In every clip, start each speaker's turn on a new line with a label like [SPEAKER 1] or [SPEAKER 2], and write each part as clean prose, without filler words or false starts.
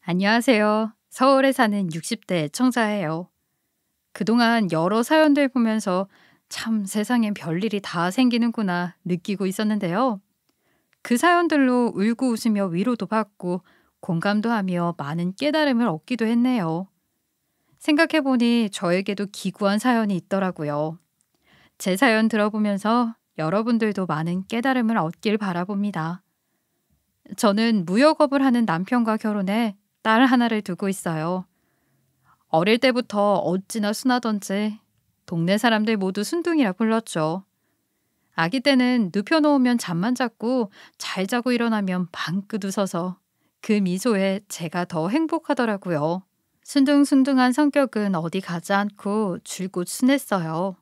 [SPEAKER 1] 안녕하세요. 서울에 사는 60대 애청자예요. 그동안 여러 사연들 보면서 참 세상엔 별일이 다 생기는구나 느끼고 있었는데요. 그 사연들로 울고 웃으며 위로도 받고 공감도 하며 많은 깨달음을 얻기도 했네요. 생각해보니 저에게도 기구한 사연이 있더라고요. 제 사연 들어보면서 여러분들도 많은 깨달음을 얻길 바라봅니다. 저는 무역업을 하는 남편과 결혼해 딸 하나를 두고 있어요. 어릴 때부터 어찌나 순하던지 동네 사람들 모두 순둥이라 불렀죠. 아기 때는 눕혀놓으면 잠만 잤고 잘 자고 일어나면 방긋 웃어서 그 미소에 제가 더 행복하더라고요. 순둥순둥한 성격은 어디 가지 않고 줄곧 순했어요.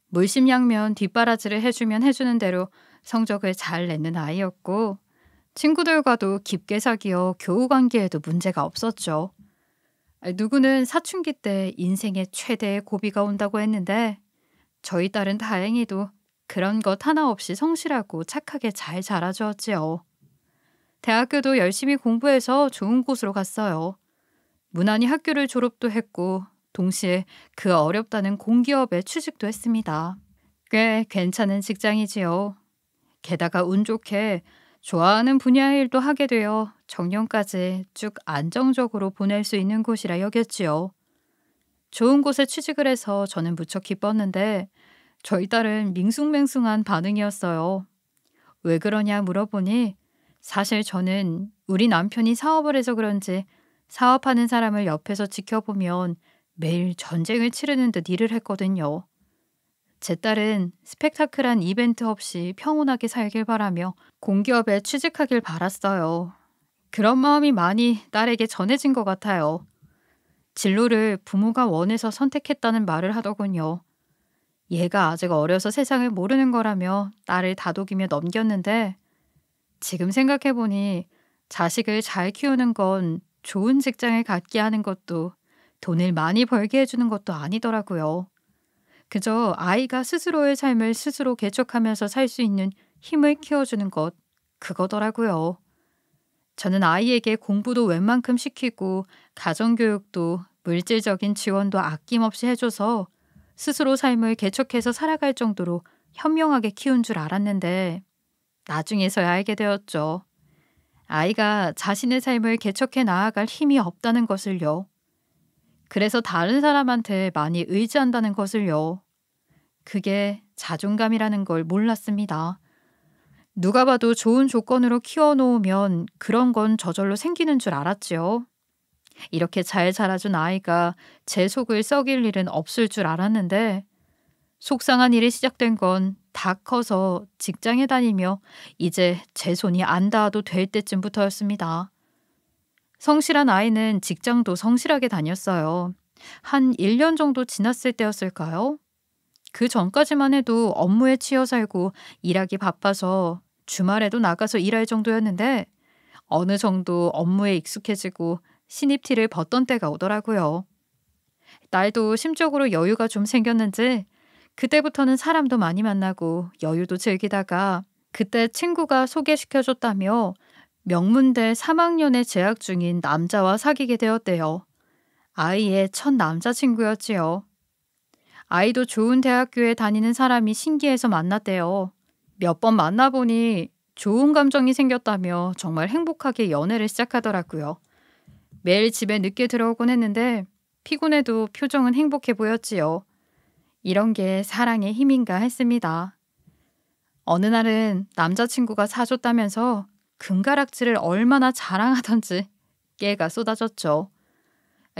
[SPEAKER 1] 물심양면 뒷바라지를 해주면 해주는 대로 성적을 잘 내는 아이였고 친구들과도 깊게 사귀어 교우 관계에도 문제가 없었죠. 누구는 사춘기 때 인생의 최대의 고비가 온다고 했는데 저희 딸은 다행히도 그런 것 하나 없이 성실하고 착하게 잘 자라주었지요. 대학교도 열심히 공부해서 좋은 곳으로 갔어요. 무난히 학교를 졸업도 했고 동시에 그 어렵다는 공기업에 취직도 했습니다. 꽤 괜찮은 직장이지요. 게다가 운 좋게 좋아하는 분야의 일도 하게 되어 정년까지 쭉 안정적으로 보낼 수 있는 곳이라 여겼지요. 좋은 곳에 취직을 해서 저는 무척 기뻤는데 저희 딸은 밍숭맹숭한 반응이었어요. 왜 그러냐 물어보니 사실 저는 우리 남편이 사업을 해서 그런지 사업하는 사람을 옆에서 지켜보면 매일 전쟁을 치르는 듯 일을 했거든요. 제 딸은 스펙타클한 이벤트 없이 평온하게 살길 바라며 공기업에 취직하길 바랐어요. 그런 마음이 많이 딸에게 전해진 것 같아요. 진로를 부모가 원해서 선택했다는 말을 하더군요. 얘가 아직 어려서 세상을 모르는 거라며 딸을 다독이며 넘겼는데 지금 생각해보니 자식을 잘 키우는 건 좋은 직장을 갖게 하는 것도 돈을 많이 벌게 해주는 것도 아니더라고요. 그저 아이가 스스로의 삶을 스스로 개척하면서 살 수 있는 힘을 키워주는 것, 그거더라고요. 저는 아이에게 공부도 웬만큼 시키고 가정교육도 물질적인 지원도 아낌없이 해줘서 스스로 삶을 개척해서 살아갈 정도로 현명하게 키운 줄 알았는데 나중에서야 알게 되었죠. 아이가 자신의 삶을 개척해 나아갈 힘이 없다는 것을요. 그래서 다른 사람한테 많이 의지한다는 것을요. 그게 자존감이라는 걸 몰랐습니다. 누가 봐도 좋은 조건으로 키워놓으면 그런 건 저절로 생기는 줄 알았지요. 이렇게 잘 자라준 아이가 제 속을 썩일 일은 없을 줄 알았는데 속상한 일이 시작된 건 다 커서 직장에 다니며 이제 제 손이 안 닿아도 될 때쯤부터였습니다. 성실한 아이는 직장도 성실하게 다녔어요. 한 1년 정도 지났을 때였을까요? 그 전까지만 해도 업무에 치여 살고 일하기 바빠서 주말에도 나가서 일할 정도였는데 어느 정도 업무에 익숙해지고 신입티를 벗던 때가 오더라고요. 딸도 심적으로 여유가 좀 생겼는지 그때부터는 사람도 많이 만나고 여유도 즐기다가 그때 친구가 소개시켜줬다며 명문대 3학년에 재학 중인 남자와 사귀게 되었대요. 아이의 첫 남자친구였지요. 아이도 좋은 대학교에 다니는 사람이 신기해서 만났대요. 몇 번 만나보니 좋은 감정이 생겼다며 정말 행복하게 연애를 시작하더라고요. 매일 집에 늦게 들어오곤 했는데 피곤해도 표정은 행복해 보였지요. 이런 게 사랑의 힘인가 했습니다. 어느 날은 남자친구가 사줬다면서 금가락지를 얼마나 자랑하던지 깨가 쏟아졌죠.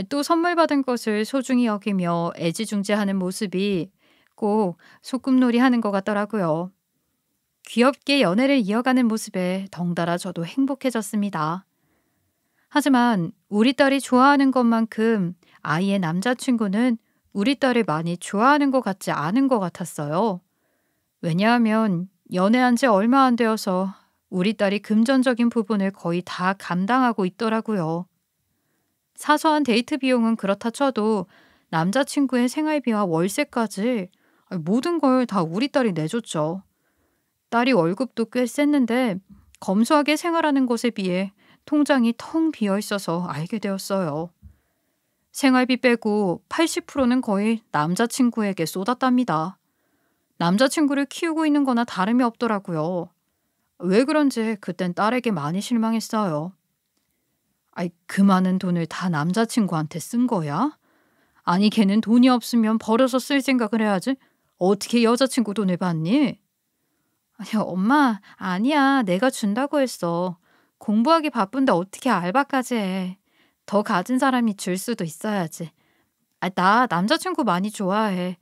[SPEAKER 1] 또 선물 받은 것을 소중히 여기며 애지중지하는 모습이 꼭 소꿉놀이 하는 것 같더라고요. 귀엽게 연애를 이어가는 모습에 덩달아 저도 행복해졌습니다. 하지만 우리 딸이 좋아하는 것만큼 아이의 남자친구는 우리 딸을 많이 좋아하는 것 같지 않은 것 같았어요. 왜냐하면 연애한 지 얼마 안 되어서 우리 딸이 금전적인 부분을 거의 다 감당하고 있더라고요. 사소한 데이트 비용은 그렇다 쳐도 남자친구의 생활비와 월세까지 모든 걸 다 우리 딸이 내줬죠. 딸이 월급도 꽤 셌는데 검소하게 생활하는 것에 비해 통장이 텅 비어 있어서 알게 되었어요. 생활비 빼고 80%는 거의 남자친구에게 쏟았답니다. 남자친구를 키우고 있는 거나 다름이 없더라고요. 왜 그런지 그땐 딸에게 많이 실망했어요. 아이, 그 많은 돈을 다 남자친구한테 쓴 거야? 아니, 걔는 돈이 없으면 벌어서 쓸 생각을 해야지. 어떻게 여자친구 돈을 받니? 아니, 엄마, 아니야. 내가 준다고 했어. 공부하기 바쁜데 어떻게 알바까지 해. 더 가진 사람이 줄 수도 있어야지. 아, 나 남자친구 많이 좋아해.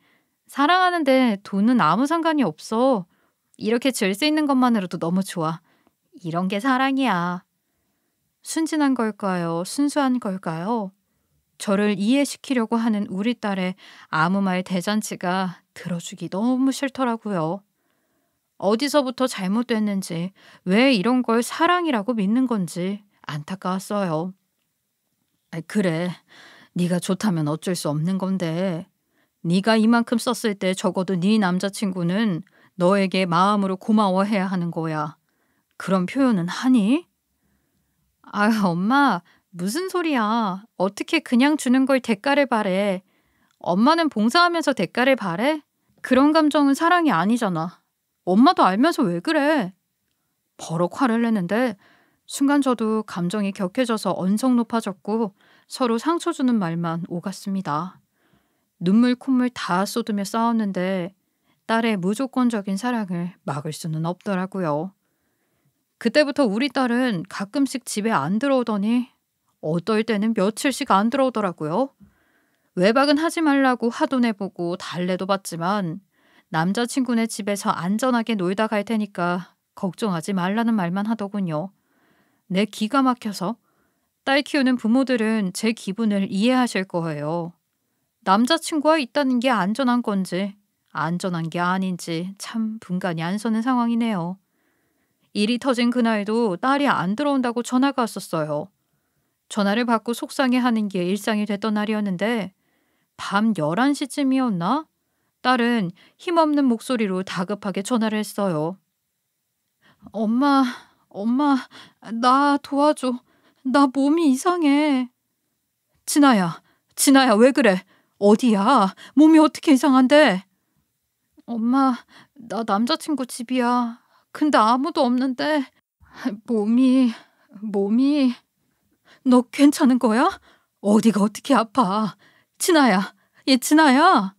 [SPEAKER 1] 사랑하는데 돈은 아무 상관이 없어. 이렇게 줄 수 있는 것만으로도 너무 좋아. 이런 게 사랑이야. 순진한 걸까요? 순수한 걸까요? 저를 이해시키려고 하는 우리 딸의 아무 말 대잔치가 들어주기 너무 싫더라고요. 어디서부터 잘못됐는지, 왜 이런 걸 사랑이라고 믿는 건지 안타까웠어요. 아이, 그래. 네가 좋다면 어쩔 수 없는 건데. 네가 이만큼 썼을 때 적어도 네 남자친구는 너에게 마음으로 고마워해야 하는 거야. 그런 표현은 하니? 아유, 엄마, 무슨 소리야. 어떻게 그냥 주는 걸 대가를 바래. 엄마는 봉사하면서 대가를 바래? 그런 감정은 사랑이 아니잖아. 엄마도 알면서 왜 그래? 버럭 화를 내는데 순간 저도 감정이 격해져서 언성 높아졌고 서로 상처 주는 말만 오갔습니다. 눈물 콧물 다 쏟으며 싸웠는데 딸의 무조건적인 사랑을 막을 수는 없더라고요. 그때부터 우리 딸은 가끔씩 집에 안 들어오더니 어떨 때는 며칠씩 안 들어오더라고요. 외박은 하지 말라고 화도 내보고 달래도 받지만 남자친구네 집에서 안전하게 놀다 갈 테니까 걱정하지 말라는 말만 하더군요. 내 기가 막혀서. 딸 키우는 부모들은 제 기분을 이해하실 거예요. 남자친구와 있다는 게 안전한 건지 안전한 게 아닌지 참 분간이 안 서는 상황이네요. 일이 터진 그날도 딸이 안 들어온다고 전화가 왔었어요. 전화를 받고 속상해하는 게 일상이 됐던 날이었는데 밤 11시쯤이었나? 딸은 힘없는 목소리로 다급하게 전화를 했어요. 엄마, 엄마, 나 도와줘. 나 몸이 이상해. 진아야, 왜 그래? 어디야? 몸이 어떻게 이상한데? 엄마, 나 남자친구 집이야. 근데 아무도 없는데 몸이... 너 괜찮은 거야? 어디가 어떻게 아파? 진아야, 진아야.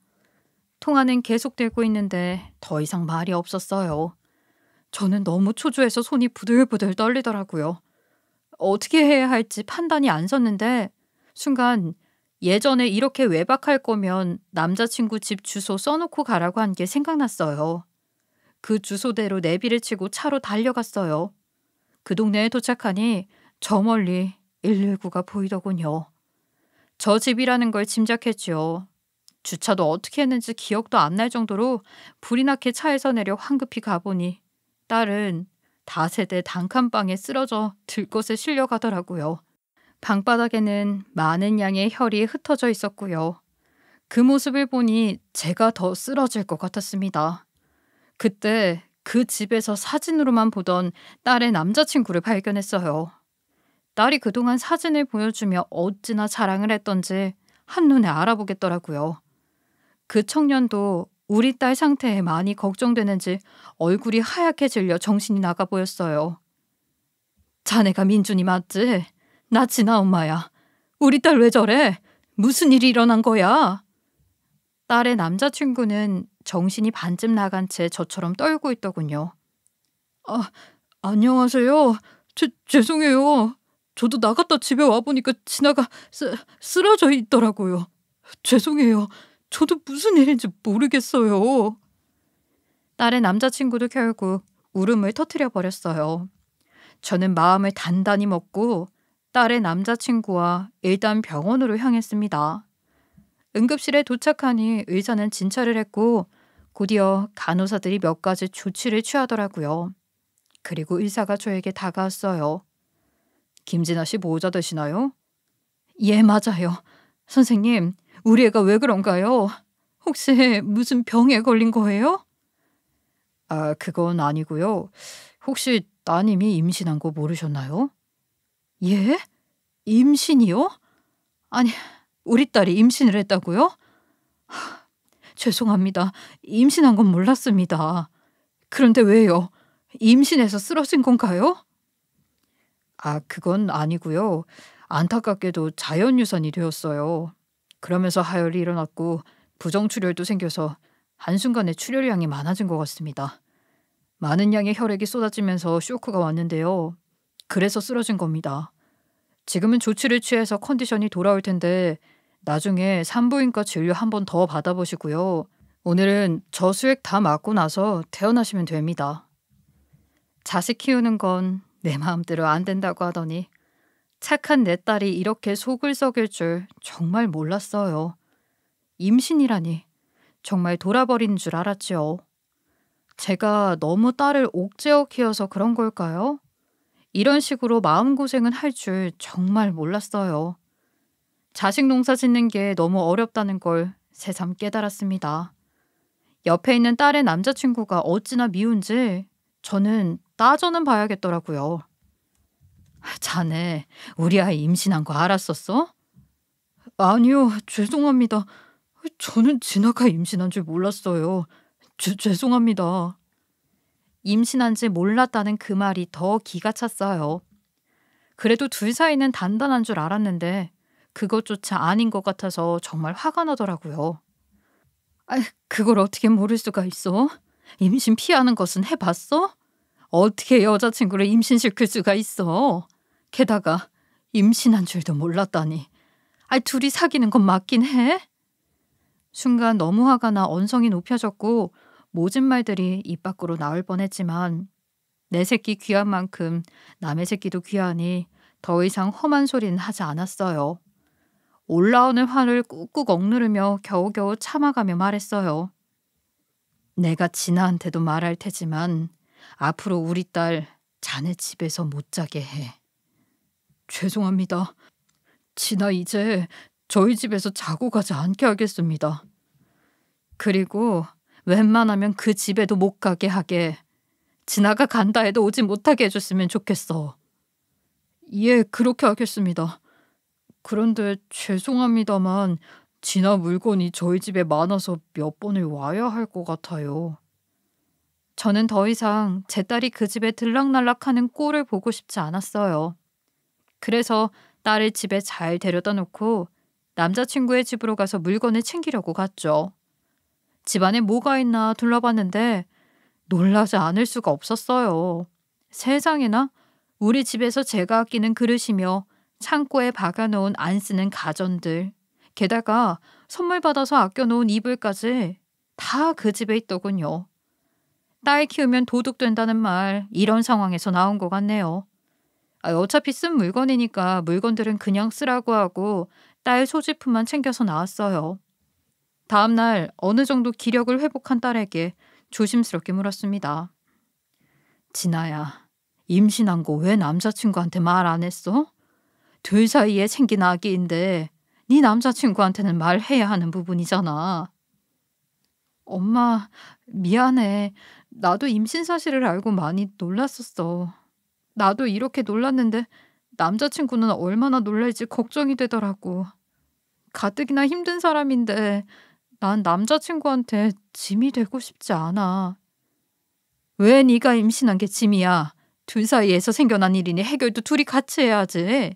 [SPEAKER 1] 통화는 계속되고 있는데 더 이상 말이 없었어요. 저는 너무 초조해서 손이 부들부들 떨리더라고요. 어떻게 해야 할지 판단이 안 섰는데 순간 예전에 이렇게 외박할 거면 남자친구 집 주소 써놓고 가라고 한 게 생각났어요. 그 주소대로 내비를 치고 차로 달려갔어요. 그 동네에 도착하니 저 멀리 119가 보이더군요. 저 집이라는 걸 짐작했죠. 주차도 어떻게 했는지 기억도 안 날 정도로 불이 나게 차에서 내려 황급히 가보니 딸은 다세대 단칸방에 쓰러져 들것에 실려가더라고요. 방바닥에는 많은 양의 혈이 흩어져 있었고요. 그 모습을 보니 제가 더 쓰러질 것 같았습니다. 그때 그 집에서 사진으로만 보던 딸의 남자친구를 발견했어요. 딸이 그동안 사진을 보여주며 어찌나 자랑을 했던지 한눈에 알아보겠더라고요. 그 청년도 우리 딸 상태에 많이 걱정되는지 얼굴이 하얗게 질려 정신이 나가 보였어요. 자네가 민준이 맞지? 나 진아 엄마야. 우리 딸 왜 저래? 무슨 일이 일어난 거야? 딸의 남자친구는 정신이 반쯤 나간 채 저처럼 떨고 있더군요. 안녕하세요. 죄송해요. 저도 나갔다 집에 와보니까 진아가 쓰러져 있더라고요. 죄송해요. 저도 무슨 일인지 모르겠어요. 딸의 남자친구도 결국 울음을 터뜨려 버렸어요. 저는 마음을 단단히 먹고 딸의 남자친구와 일단 병원으로 향했습니다. 응급실에 도착하니 의사는 진찰을 했고 곧이어 간호사들이 몇 가지 조치를 취하더라고요. 그리고 의사가 저에게 다가왔어요. 김진아 씨 보호자 되시나요? 예, 맞아요. 선생님, 우리 애가 왜 그런가요? 혹시 무슨 병에 걸린 거예요? 그건 아니고요. 혹시 따님이 임신한 거 모르셨나요? 예? 임신이요? 아니, 우리 딸이 임신을 했다고요? 죄송합니다. 임신한 건 몰랐습니다. 그런데 왜요? 임신해서 쓰러진 건가요? 그건 아니고요. 안타깝게도 자연유산이 되었어요. 그러면서 하혈이 일어났고 부정출혈도 생겨서 한순간에 출혈량이 많아진 것 같습니다. 많은 양의 혈액이 쏟아지면서 쇼크가 왔는데요. 그래서 쓰러진 겁니다. 지금은 조치를 취해서 컨디션이 돌아올 텐데 나중에 산부인과 진료 한 번 더 받아보시고요. 오늘은 저수액 다 맞고 나서 퇴원하시면 됩니다. 자식 키우는 건 내 마음대로 안 된다고 하더니 착한 내 딸이 이렇게 속을 썩일 줄 정말 몰랐어요. 임신이라니 정말 돌아버리는 줄 알았지요. 제가 너무 딸을 옥죄어 키워서 그런 걸까요? 이런 식으로 마음고생은 할 줄 정말 몰랐어요. 자식 농사 짓는 게 너무 어렵다는 걸 새삼 깨달았습니다. 옆에 있는 딸의 남자친구가 어찌나 미운지 저는 따져는 봐야겠더라고요. 자네, 우리 아이 임신한 거 알았었어? 아니요, 죄송합니다. 저는 진아가 임신한 줄 몰랐어요. 죄송합니다. 임신한 지 몰랐다는 그 말이 더 기가 찼어요. 그래도 둘 사이는 단단한 줄 알았는데 그것조차 아닌 것 같아서 정말 화가 나더라고요. 그걸 어떻게 모를 수가 있어? 임신 피하는 것은 해봤어? 어떻게 여자친구를 임신시킬 수가 있어? 게다가 임신한 줄도 몰랐다니. 둘이 사귀는 건 맞긴 해? 순간 너무 화가 나 언성이 높여졌고 모진 말들이 입 밖으로 나올 뻔했지만 내 새끼 귀한 만큼 남의 새끼도 귀하니 더 이상 험한 소리는 하지 않았어요. 올라오는 화를 꾹꾹 억누르며 겨우겨우 참아가며 말했어요. 내가 진아한테도 말할 테지만 앞으로 우리 딸 자네 집에서 못 자게 해. 죄송합니다. 진아 이제 저희 집에서 자고 가지 않게 하겠습니다. 그리고 웬만하면 그 집에도 못 가게 하게. 진아가 간다 해도 오지 못하게 해줬으면 좋겠어. 예, 그렇게 하겠습니다. 그런데 죄송합니다만 진아 물건이 저희 집에 많아서 몇 번을 와야 할 것 같아요. 저는 더 이상 제 딸이 그 집에 들락날락하는 꼴을 보고 싶지 않았어요. 그래서 딸을 집에 잘 데려다 놓고 남자친구의 집으로 가서 물건을 챙기려고 갔죠. 집안에 뭐가 있나 둘러봤는데 놀라지 않을 수가 없었어요. 세상에나 우리 집에서 제가 아끼는 그릇이며 창고에 박아놓은 안 쓰는 가전들, 게다가 선물 받아서 아껴놓은 이불까지 다 그 집에 있더군요. 딸 키우면 도둑된다는 말 이런 상황에서 나온 것 같네요. 어차피 쓴 물건이니까 물건들은 그냥 쓰라고 하고 딸 소지품만 챙겨서 나왔어요. 다음 날 어느 정도 기력을 회복한 딸에게 조심스럽게 물었습니다. 진아야, 임신한 거 왜 남자친구한테 말 안 했어? 둘 사이에 생긴 아기인데 네 남자친구한테는 말해야 하는 부분이잖아. 엄마, 미안해. 나도 임신 사실을 알고 많이 놀랐었어. 나도 이렇게 놀랐는데 남자친구는 얼마나 놀랄지 걱정이 되더라고. 가뜩이나 힘든 사람인데 난 남자친구한테 짐이 되고 싶지 않아. 왜 네가 임신한 게 짐이야? 둘 사이에서 생겨난 일이니 해결도 둘이 같이 해야지.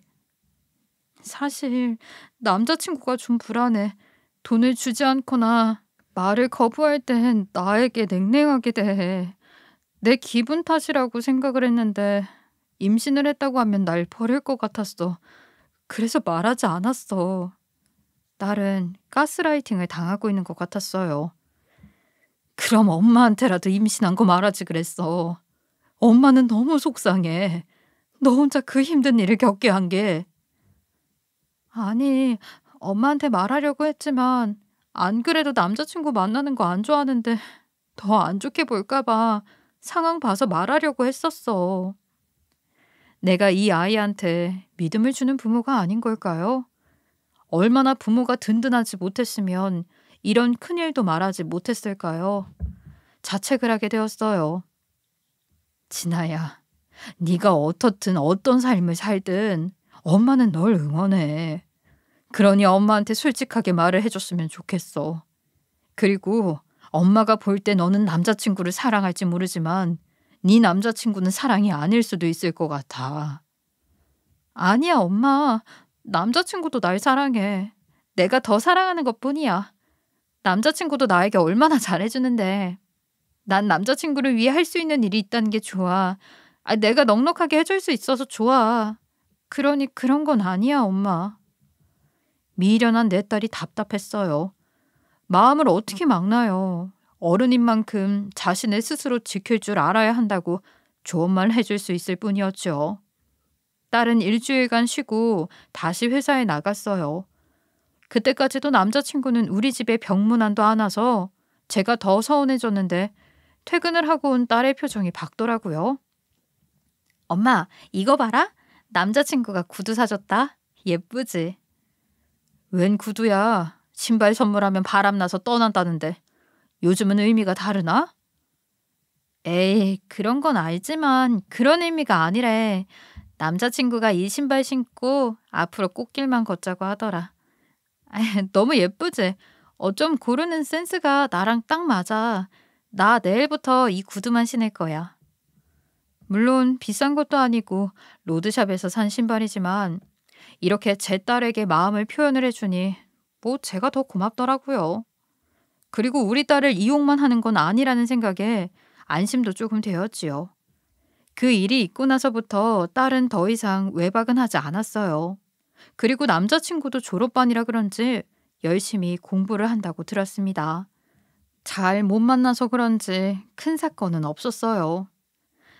[SPEAKER 1] 사실 남자친구가 좀 불안해. 돈을 주지 않거나 말을 거부할 땐 나에게 냉랭하게 대해. 내 기분 탓이라고 생각을 했는데 임신을 했다고 하면 날 버릴 것 같았어. 그래서 말하지 않았어. 딸은 가스라이팅을 당하고 있는 것 같았어요. 그럼 엄마한테라도 임신한 거 말하지 그랬어. 엄마는 너무 속상해. 너 혼자 그 힘든 일을 겪게 한 게. 아니, 엄마한테 말하려고 했지만 안 그래도 남자친구 만나는 거 안 좋아하는데 더 안 좋게 볼까 봐 상황 봐서 말하려고 했었어. 내가 이 아이한테 믿음을 주는 부모가 아닌 걸까요? 얼마나 부모가 든든하지 못했으면 이런 큰일도 말하지 못했을까요? 자책을 하게 되었어요. 진아야, 네가 어떻든 어떤 삶을 살든 엄마는 널 응원해. 그러니 엄마한테 솔직하게 말을 해줬으면 좋겠어. 그리고 엄마가 볼 때 너는 남자친구를 사랑할지 모르지만 네 남자친구는 사랑이 아닐 수도 있을 것 같아. 아니야, 엄마. 남자친구도 날 사랑해. 내가 더 사랑하는 것뿐이야. 남자친구도 나에게 얼마나 잘해주는데. 난 남자친구를 위해 할 수 있는 일이 있다는 게 좋아. 내가 넉넉하게 해줄 수 있어서 좋아. 그러니 그런 건 아니야, 엄마. 미련한 내 딸이 답답했어요. 마음을 어떻게 막나요? 어른인 만큼 자신을 스스로 지킬 줄 알아야 한다고 좋은 말 해줄 수 있을 뿐이었죠. 딸은 일주일간 쉬고 다시 회사에 나갔어요. 그때까지도 남자친구는 우리 집에 병문안도 안 와서 제가 더 서운해졌는데 퇴근을 하고 온 딸의 표정이 밝더라고요. 엄마, 이거 봐라. 남자친구가 구두 사줬다. 예쁘지? 웬 구두야? 신발 선물하면 바람나서 떠난다는데 요즘은 의미가 다르나? 에이, 그런 건 알지만 그런 의미가 아니래. 남자친구가 이 신발 신고 앞으로 꽃길만 걷자고 하더라. 너무 예쁘지? 어쩜 고르는 센스가 나랑 딱 맞아. 나 내일부터 이 구두만 신을 거야. 물론 비싼 것도 아니고 로드샵에서 산 신발이지만 이렇게 제 딸에게 마음을 표현을 해주니 뭐 제가 더 고맙더라고요. 그리고 우리 딸을 이용만 하는 건 아니라는 생각에 안심도 조금 되었지요. 그 일이 있고 나서부터 딸은 더 이상 외박은 하지 않았어요. 그리고 남자친구도 졸업반이라 그런지 열심히 공부를 한다고 들었습니다. 잘 못 만나서 그런지 큰 사건은 없었어요.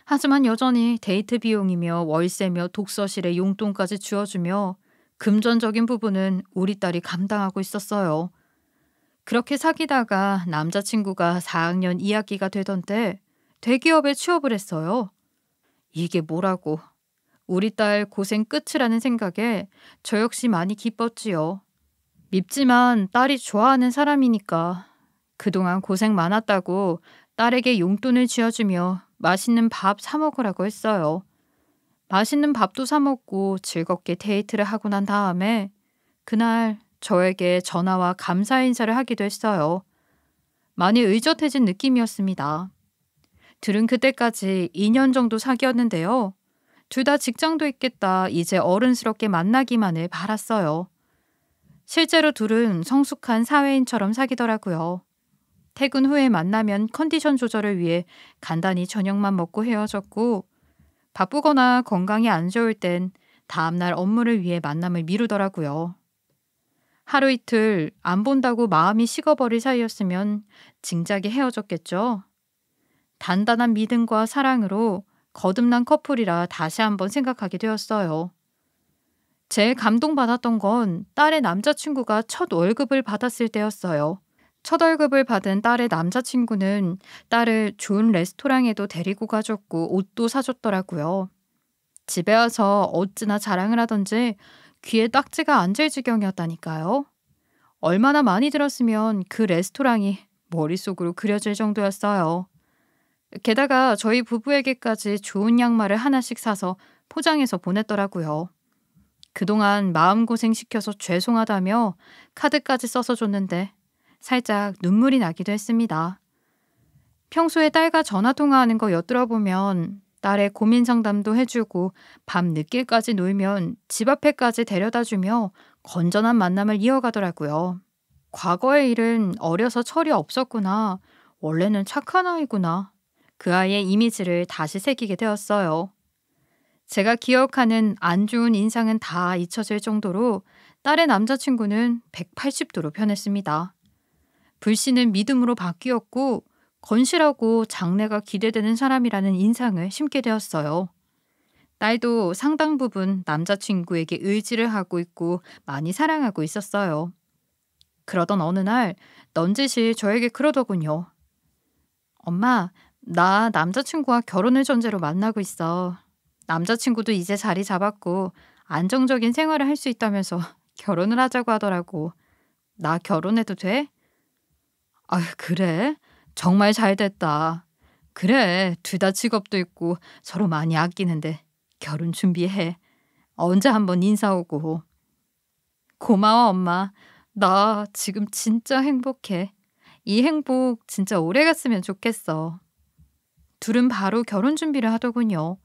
[SPEAKER 1] 하지만 여전히 데이트 비용이며 월세며 독서실의 용돈까지 쥐어주며 금전적인 부분은 우리 딸이 감당하고 있었어요. 그렇게 사귀다가 남자친구가 4학년 2학기가 되던 때 대기업에 취업을 했어요. 이게 뭐라고. 우리 딸 고생 끝이라는 생각에 저 역시 많이 기뻤지요. 밉지만 딸이 좋아하는 사람이니까 그동안 고생 많았다고 딸에게 용돈을 쥐어주며 맛있는 밥 사 먹으라고 했어요. 맛있는 밥도 사 먹고 즐겁게 데이트를 하고 난 다음에 그날 저에게 전화와 감사 인사를 하기도 했어요. 많이 의젓해진 느낌이었습니다. 둘은 그때까지 2년 정도 사귀었는데요. 둘 다 직장도 있겠다 이제 어른스럽게 만나기만을 바랐어요. 실제로 둘은 성숙한 사회인처럼 사귀더라고요. 퇴근 후에 만나면 컨디션 조절을 위해 간단히 저녁만 먹고 헤어졌고 바쁘거나 건강이 안 좋을 땐 다음날 업무를 위해 만남을 미루더라고요. 하루 이틀 안 본다고 마음이 식어버릴 사이였으면 진작에 헤어졌겠죠. 단단한 믿음과 사랑으로 거듭난 커플이라 다시 한번 생각하게 되었어요. 제일 감동받았던 건 딸의 남자친구가 첫 월급을 받았을 때였어요. 첫 월급을 받은 딸의 남자친구는 딸을 좋은 레스토랑에도 데리고 가줬고 옷도 사줬더라고요. 집에 와서 어찌나 자랑을 하던지 귀에 딱지가 앉을 지경이었다니까요. 얼마나 많이 들었으면 그 레스토랑이 머릿속으로 그려질 정도였어요. 게다가 저희 부부에게까지 좋은 양말을 하나씩 사서 포장해서 보냈더라고요. 그동안 마음고생 시켜서 죄송하다며 카드까지 써서 줬는데 살짝 눈물이 나기도 했습니다. 평소에 딸과 전화통화하는 거 엿들어보면 딸의 고민 상담도 해주고 밤 늦게까지 놀면 집 앞에까지 데려다주며 건전한 만남을 이어가더라고요. 과거의 일은 어려서 철이 없었구나. 원래는 착한 아이구나. 그 아이의 이미지를 다시 새기게 되었어요. 제가 기억하는 안 좋은 인상은 다 잊혀질 정도로 딸의 남자친구는 180도로 변했습니다. 불씨는 믿음으로 바뀌었고 건실하고 장래가 기대되는 사람이라는 인상을 심게 되었어요. 딸도 상당 부분 남자친구에게 의지를 하고 있고 많이 사랑하고 있었어요. 그러던 어느 날 넌지시 저에게 그러더군요. 엄마, 나 남자친구와 결혼을 전제로 만나고 있어. 남자친구도 이제 자리 잡았고 안정적인 생활을 할 수 있다면서 결혼을 하자고 하더라고. 나 결혼해도 돼? 아휴, 그래? 정말 잘 됐다. 그래, 둘 다 직업도 있고 서로 많이 아끼는데 결혼 준비해. 언제 한번 인사 오고. 고마워, 엄마. 나 지금 진짜 행복해. 이 행복 진짜 오래 갔으면 좋겠어. 둘은 바로 결혼 준비를 하더군요.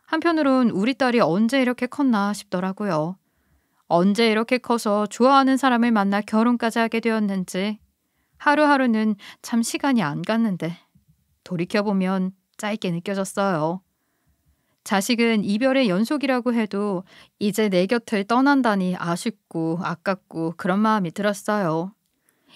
[SPEAKER 1] 한편으론 우리 딸이 언제 이렇게 컸나 싶더라고요. 언제 이렇게 커서 좋아하는 사람을 만나 결혼까지 하게 되었는지. 하루하루는 참 시간이 안 갔는데 돌이켜보면 짧게 느껴졌어요. 자식은 이별의 연속이라고 해도 이제 내 곁을 떠난다니 아쉽고 아깝고 그런 마음이 들었어요.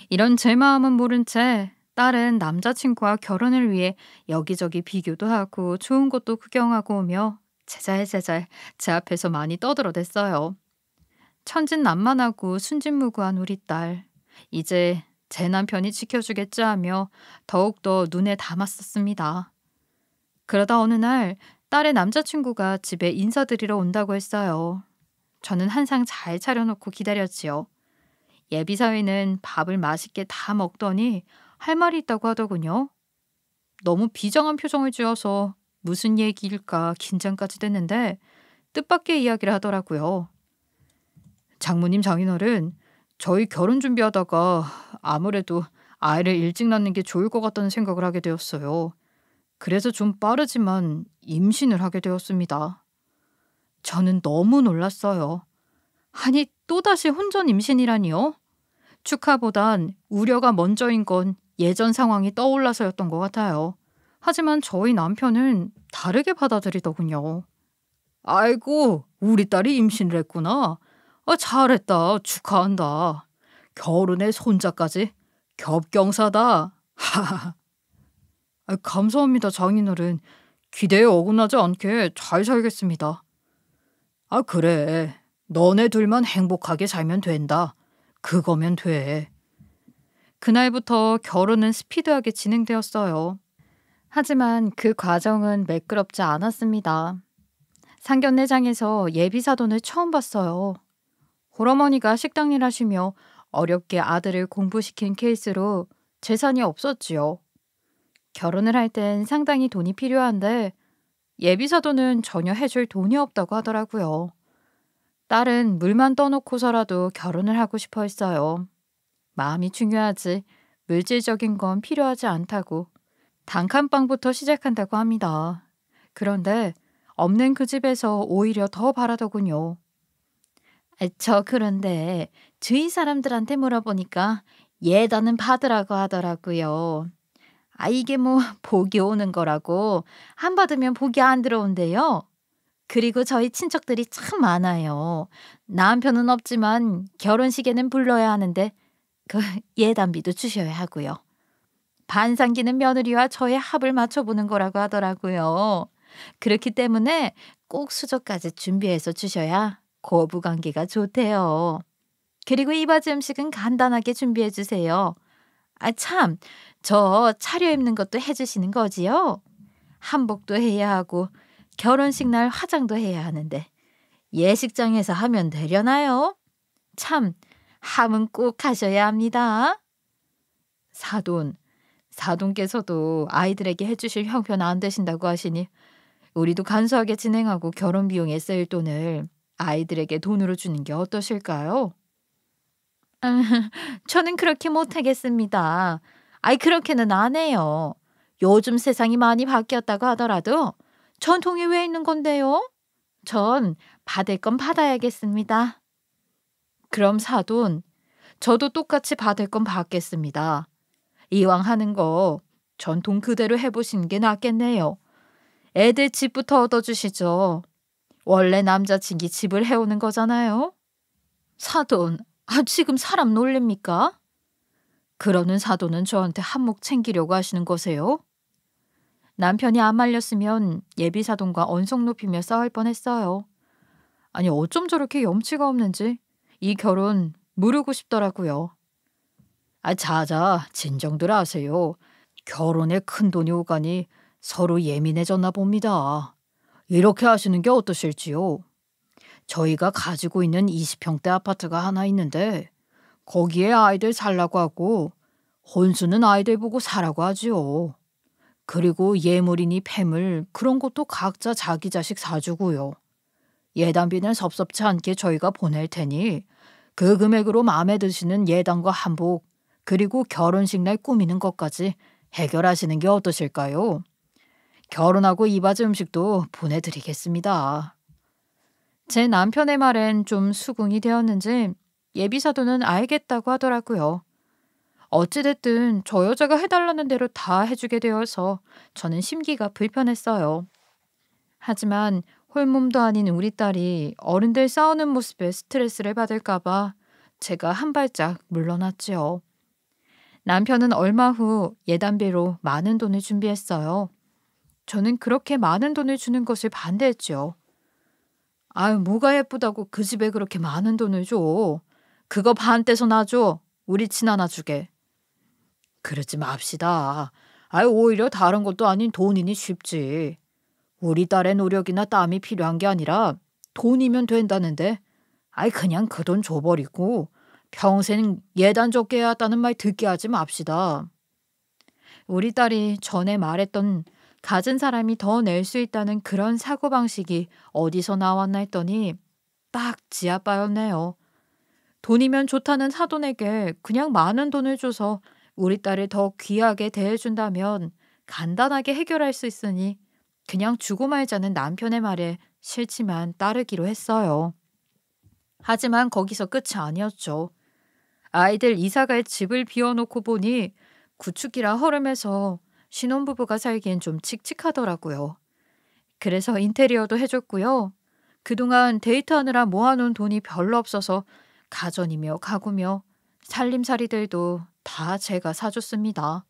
[SPEAKER 1] 이런 제 마음은 모른 채 딸은 남자친구와 결혼을 위해 여기저기 비교도 하고 좋은 곳도 구경하고 오며 제잘제잘 제 앞에서 많이 떠들어댔어요. 천진난만하고 순진무구한 우리 딸. 이제 제 남편이 지켜주겠지 하며 더욱더 눈에 담았었습니다. 그러다 어느 날 딸의 남자친구가 집에 인사드리러 온다고 했어요. 저는 한상 잘 차려놓고 기다렸지요. 예비사위는 밥을 맛있게 다 먹더니 할 말이 있다고 하더군요. 너무 비장한 표정을 지어서 무슨 얘기일까 긴장까지 됐는데 뜻밖의 이야기를 하더라고요. 장모님 장인어른, 저희 결혼 준비하다가 아무래도 아이를 일찍 낳는 게 좋을 것 같다는 생각을 하게 되었어요. 그래서 좀 빠르지만 임신을 하게 되었습니다. 저는 너무 놀랐어요. 아니, 또다시 혼전 임신이라니요? 축하보단 우려가 먼저인 건 예전 상황이 떠올라서였던 것 같아요. 하지만 저희 남편은 다르게 받아들이더군요. 아이고, 우리 딸이 임신을 했구나. 잘했다. 축하한다. 결혼에 손자까지. 겹경사다. 하하하. 감사합니다, 장인어른. 기대에 어긋나지 않게 잘 살겠습니다. 그래. 너네 둘만 행복하게 살면 된다. 그거면 돼. 그날부터 결혼은 스피드하게 진행되었어요. 하지만 그 과정은 매끄럽지 않았습니다. 상견례장에서 예비사돈을 처음 봤어요. 홀어머니가 식당 일 하시며 어렵게 아들을 공부시킨 케이스로 재산이 없었지요. 결혼을 할 땐 상당히 돈이 필요한데 예비사돈은 전혀 해줄 돈이 없다고 하더라고요. 딸은 물만 떠놓고서라도 결혼을 하고 싶어 했어요. 마음이 중요하지 물질적인 건 필요하지 않다고 단칸방부터 시작한다고 합니다. 그런데 없는 그 집에서 오히려 더 바라더군요. 그런데 주위 사람들한테 물어보니까 예단은 받으라고 하더라고요. 이게 뭐 복이 오는 거라고 안 받으면 복이 안 들어온대요. 그리고 저희 친척들이 참 많아요. 남편은 없지만 결혼식에는 불러야 하는데 그 예단비도 주셔야 하고요. 반상기는 며느리와 저의 합을 맞춰보는 거라고 하더라고요. 그렇기 때문에 꼭 수저까지 준비해서 주셔야 고부관계가 좋대요. 그리고 이바지 음식은 간단하게 준비해 주세요. 참, 저 차려입는 것도 해주시는 거지요? 한복도 해야 하고 결혼식 날 화장도 해야 하는데 예식장에서 하면 되려나요? 참, 함은 꼭 하셔야 합니다. 사돈께서도 아이들에게 해주실 형편 안 되신다고 하시니 우리도 간소하게 진행하고 결혼 비용에 쓰일 돈을 아이들에게 돈으로 주는 게 어떠실까요? 저는 그렇게 못하겠습니다. 그렇게는 안 해요. 요즘 세상이 많이 바뀌었다고 하더라도 전통이 왜 있는 건데요? 전 받을 건 받아야겠습니다. 그럼 사돈, 저도 똑같이 받을 건 받겠습니다. 이왕 하는 거 전통 그대로 해보시는 게 낫겠네요. 애들 집부터 얻어주시죠. 원래 남자친기 집을 해오는 거잖아요. 사돈, 지금 사람 놀립니까? 그러는 사돈은 저한테 한몫 챙기려고 하시는 거세요? 남편이 안 말렸으면 예비사돈과 언성 높이며 싸울 뻔했어요. 어쩜 저렇게 염치가 없는지 이 결혼 무르고 싶더라고요. 자자, 진정들 하세요. 결혼에 큰 돈이 오가니 서로 예민해졌나 봅니다. 이렇게 하시는 게 어떠실지요? 저희가 가지고 있는 20평대 아파트가 하나 있는데 거기에 아이들 살라고 하고 혼수는 아이들 보고 사라고 하지요.
[SPEAKER 2] 그리고 예물이니 폐물 그런 것도 각자 자기 자식 사주고요. 예단비는 섭섭치 않게 저희가 보낼 테니 그 금액으로 마음에 드시는 예단과 한복 그리고 결혼식 날 꾸미는 것까지 해결하시는 게 어떠실까요? 결혼하고 이바지 음식도 보내드리겠습니다. 제 남편의 말엔 좀 수긍이 되었는지 예비사도는 알겠다고 하더라고요. 어찌됐든 저 여자가 해달라는 대로 다 해주게 되어서 저는 심기가 불편했어요. 하지만 홀몸도 아닌 우리 딸이 어른들 싸우는 모습에 스트레스를 받을까봐 제가 한 발짝 물러났지요. 남편은 얼마 후 예단비로 많은 돈을 준비했어요. 저는 그렇게 많은 돈을 주는 것을 반대했죠. 아유, 뭐가 예쁘다고 그 집에 그렇게 많은 돈을 줘. 그거 반 떼서 놔줘. 우리 친하나 주게. 그러지 맙시다. 아유, 오히려 다른 것도 아닌 돈이니 쉽지. 우리 딸의 노력이나 땀이 필요한 게 아니라 돈이면 된다는데 아이 그냥 그 돈 줘버리고 평생 예단 적게 해야 한다는 말 듣게 하지 맙시다. 우리 딸이 전에 말했던 가진 사람이 더 낼 수 있다는 그런 사고방식이 어디서 나왔나 했더니 딱 지 아빠였네요. 돈이면 좋다는 사돈에게 그냥 많은 돈을 줘서 우리 딸을 더 귀하게 대해준다면 간단하게 해결할 수 있으니 그냥 주고 말자는 남편의 말에 싫지만 따르기로 했어요. 하지만 거기서 끝이 아니었죠. 아이들 이사갈 집을 비워놓고 보니 구축이라 허름해서 신혼부부가 살기엔 좀 칙칙하더라고요. 그래서 인테리어도 해줬고요. 그동안 데이트하느라 모아놓은 돈이 별로 없어서 가전이며 가구며 살림살이들도 다 제가 사줬습니다.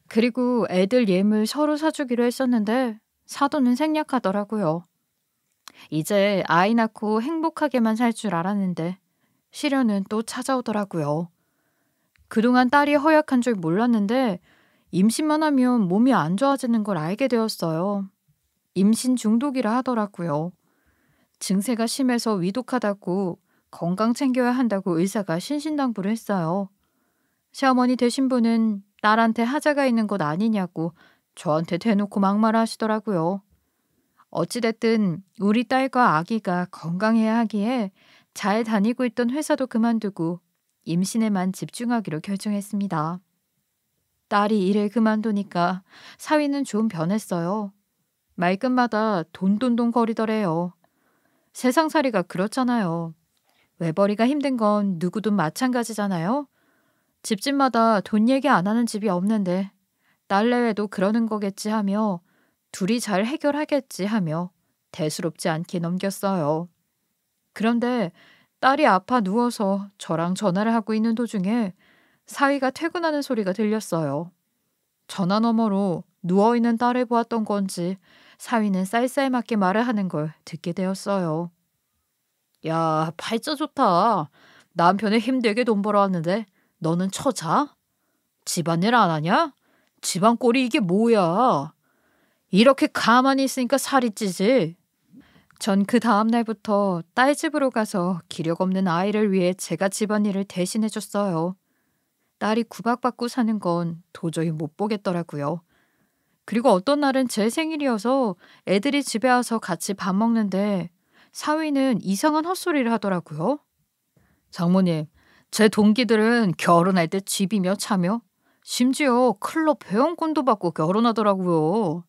[SPEAKER 2] 그리고 애들 예물 서로 사주기로 했었는데 사돈은 생략하더라고요. 이제 아이 낳고 행복하게만 살 줄 알았는데 시련은 또 찾아오더라고요. 그동안 딸이 허약한 줄 몰랐는데 임신만 하면 몸이 안 좋아지는 걸 알게 되었어요. 임신 중독이라 하더라고요. 증세가 심해서 위독하다고 건강 챙겨야 한다고 의사가 신신당부를 했어요. 시어머니 되신 분은 딸한테 하자가 있는 것 아니냐고 저한테 대놓고 막말을 하시더라고요. 어찌됐든 우리 딸과 아기가 건강해야 하기에 잘 다니고 있던 회사도 그만두고 임신에만 집중하기로 결정했습니다. 딸이 일을 그만두니까 사위는 좀 변했어요. 말끝마다 돈돈돈 거리더래요. 세상살이가 그렇잖아요. 외벌이가 힘든 건 누구든 마찬가지잖아요. 집집마다 돈 얘기 안 하는 집이 없는데 딸내외도 그러는 거겠지 하며 둘이 잘 해결하겠지 하며 대수롭지 않게 넘겼어요. 그런데 딸이 아파 누워서 저랑 전화를 하고 있는 도중에 사위가 퇴근하는 소리가 들렸어요. 전화 너머로 누워있는 딸을 보았던 건지 사위는 쌀쌀맞게 말을 하는 걸 듣게 되었어요. 야, 팔자 좋다. 남편이 힘들게 돈 벌어왔는데 너는 처자? 집안일 안 하냐? 집안 꼴이 이게 뭐야? 이렇게 가만히 있으니까 살이 찌지. 전 그 다음 날부터 딸 집으로 가서 기력 없는 아이를 위해 제가 집안일을 대신해줬어요. 딸이 구박받고 사는 건 도저히 못 보겠더라고요. 그리고 어떤 날은 제 생일이어서 애들이 집에 와서 같이 밥 먹는데 사위는 이상한 헛소리를 하더라고요. 장모님, 제 동기들은 결혼할 때 집이며 차며 심지어 클럽 회원권도 받고 결혼하더라고요.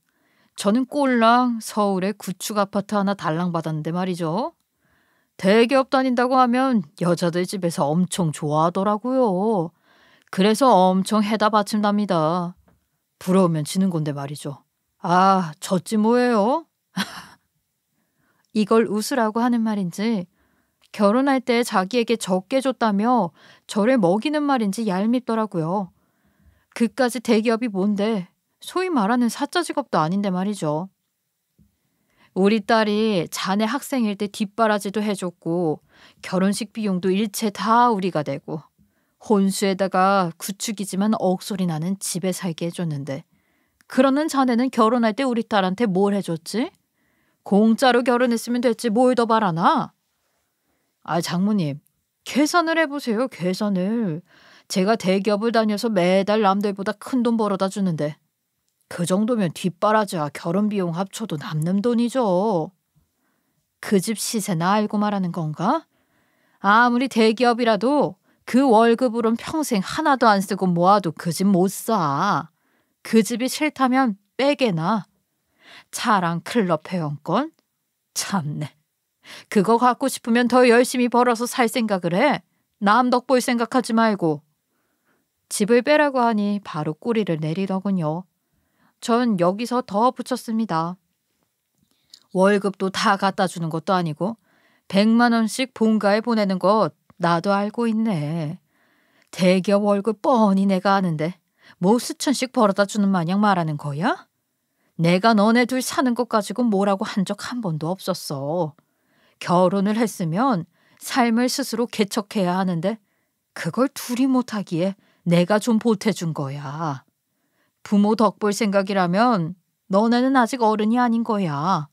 [SPEAKER 2] 저는 꼴랑 서울에 구축 아파트 하나 달랑받았는데 말이죠. 대기업 다닌다고 하면 여자들 집에서 엄청 좋아하더라고요. 그래서 엄청 해다 바친답니다. 부러우면 지는 건데 말이죠. 아, 졌지 뭐예요? 이걸 웃으라고 하는 말인지 결혼할 때 자기에게 적게 줬다며 저를 먹이는 말인지 얄밉더라고요. 그까지 대기업이 뭔데 소위 말하는 사짜 직업도 아닌데 말이죠. 우리 딸이 자네 학생일 때 뒷바라지도 해줬고 결혼식 비용도 일체 다 우리가 내고 혼수에다가 구축이지만 억소리 나는 집에 살게 해줬는데 그러는 자네는 결혼할 때 우리 딸한테 뭘 해줬지? 공짜로 결혼했으면 됐지 뭘 더 바라나? 아, 장모님, 계산을 해보세요. 계산을. 제가 대기업을 다녀서 매달 남들보다 큰 돈 벌어다 주는데 그 정도면 뒷바라지와 결혼비용 합쳐도 남는 돈이죠. 그 집 시세나 알고 말하는 건가? 아무리 대기업이라도 그 월급으론 평생 하나도 안 쓰고 모아도 그 집 못 사. 그 집이 싫다면 빼게나. 차랑 클럽 회원권? 참네. 그거 갖고 싶으면 더 열심히 벌어서 살 생각을 해. 남 덕 볼 생각하지 말고. 집을 빼라고 하니 바로 꼬리를 내리더군요. 전 여기서 더 붙였습니다. 월급도 다 갖다 주는 것도 아니고 100만 원씩 본가에 보내는 것 나도 알고 있네. 대기업 월급 뻔히 내가 아는데 뭐 수천씩 벌어다 주는 마냥 말하는 거야? 내가 너네 둘 사는 것 가지고 뭐라고 한 적 한 번도 없었어. 결혼을 했으면 삶을 스스로 개척해야 하는데 그걸 둘이 못하기에 내가 좀 보태준 거야. 부모 덕 볼 생각이라면 너네는 아직 어른이 아닌 거야.